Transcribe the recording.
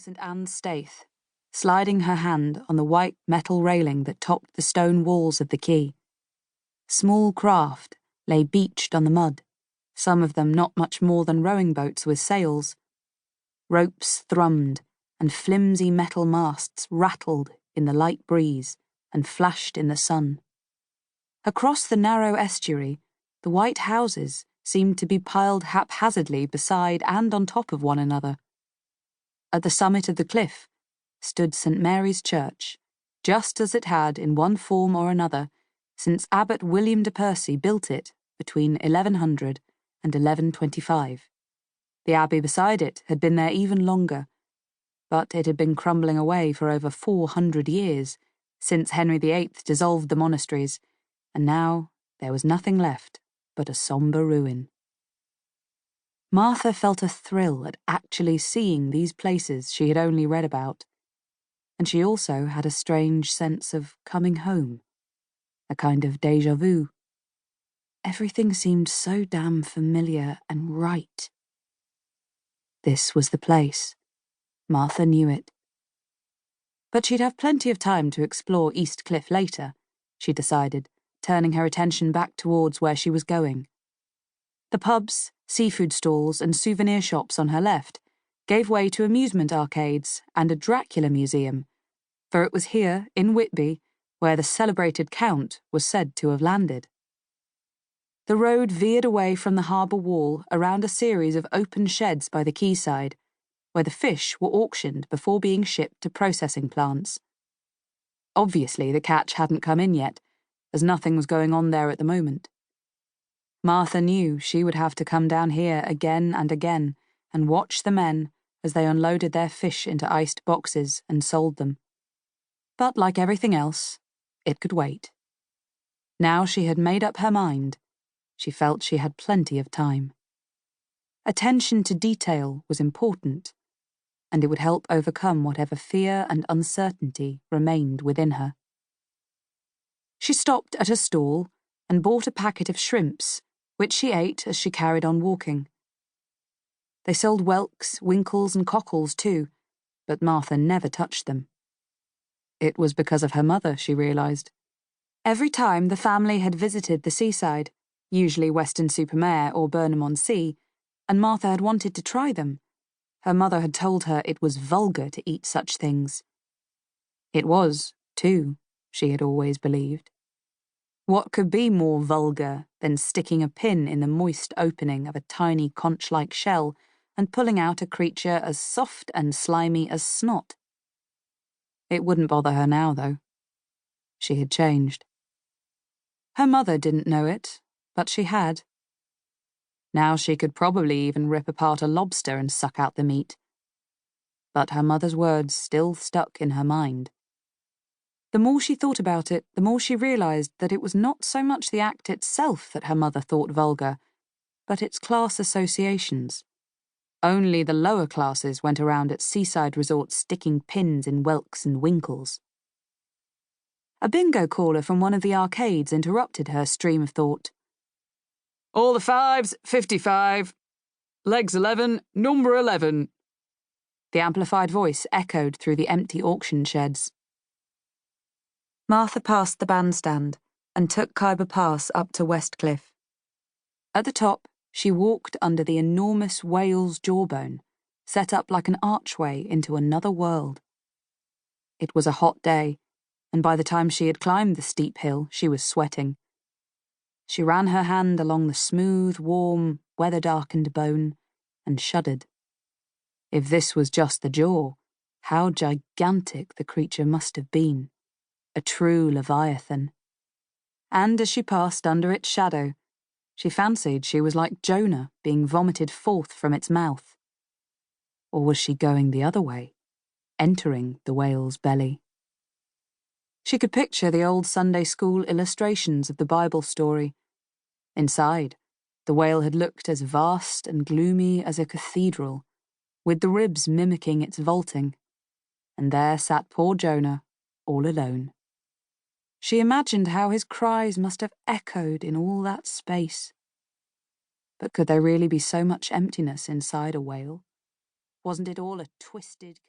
St. Anne's Staith, sliding her hand on the white metal railing that topped the stone walls of the quay. Small craft lay beached on the mud, some of them not much more than rowing boats with sails. Ropes thrummed, and flimsy metal masts rattled in the light breeze and flashed in the sun. Across the narrow estuary, the white houses seemed to be piled haphazardly beside and on top of one another. At the summit of the cliff stood St. Mary's Church, just as it had in one form or another since Abbot William de Percy built it between 1100 and 1125. The abbey beside it had been there even longer, but it had been crumbling away for over 400 years since Henry VIII dissolved the monasteries, and now there was nothing left but a sombre ruin. Martha felt a thrill at actually seeing these places she had only read about, and she also had a strange sense of coming home, a kind of déjà vu. Everything seemed so damn familiar and right. This was the place. Martha knew it. But she'd have plenty of time to explore East Cliff later, she decided, turning her attention back towards where she was going. The pubs, seafood stalls, and souvenir shops on her left gave way to amusement arcades and a Dracula museum, for it was here, in Whitby, where the celebrated Count was said to have landed. The road veered away from the harbour wall around a series of open sheds by the quayside, where the fish were auctioned before being shipped to processing plants. Obviously, the catch hadn't come in yet, as nothing was going on there at the moment. Martha knew she would have to come down here again and again and watch the men as they unloaded their fish into iced boxes and sold them. But like everything else, it could wait. Now she had made up her mind. She felt she had plenty of time. Attention to detail was important, and it would help overcome whatever fear and uncertainty remained within her. She stopped at a stall and bought a packet of shrimps, which she ate as she carried on walking. They sold whelks, winkles, and cockles too, but Martha never touched them. It was because of her mother, she realised. Every time the family had visited the seaside, usually Weston-super-Mare or Burnham-on-Sea, and Martha had wanted to try them, her mother had told her it was vulgar to eat such things. It was, too, she had always believed. What could be more vulgar than sticking a pin in the moist opening of a tiny conch-like shell and pulling out a creature as soft and slimy as snot? It wouldn't bother her now, though. She had changed. Her mother didn't know it, but she had. Now she could probably even rip apart a lobster and suck out the meat. But her mother's words still stuck in her mind. The more she thought about it, the more she realised that it was not so much the act itself that her mother thought vulgar, but its class associations. Only the lower classes went around at seaside resorts sticking pins in whelks and winkles. A bingo caller from one of the arcades interrupted her stream of thought. "All the fives, 55. Legs 11, number 11. The amplified voice echoed through the empty auction sheds. Martha passed the bandstand and took Khyber Pass up to Westcliff. At the top, she walked under the enormous whale's jawbone, set up like an archway into another world. It was a hot day, and by the time she had climbed the steep hill, she was sweating. She ran her hand along the smooth, warm, weather-darkened bone and shuddered. If this was just the jaw, how gigantic the creature must have been. A true leviathan. And as she passed under its shadow, she fancied she was like Jonah being vomited forth from its mouth. Or was she going the other way, entering the whale's belly? She could picture the old Sunday school illustrations of the Bible story. Inside, the whale had looked as vast and gloomy as a cathedral, with the ribs mimicking its vaulting. And there sat poor Jonah, all alone. She imagined how his cries must have echoed in all that space. But could there really be so much emptiness inside a whale? Wasn't it all a twisted...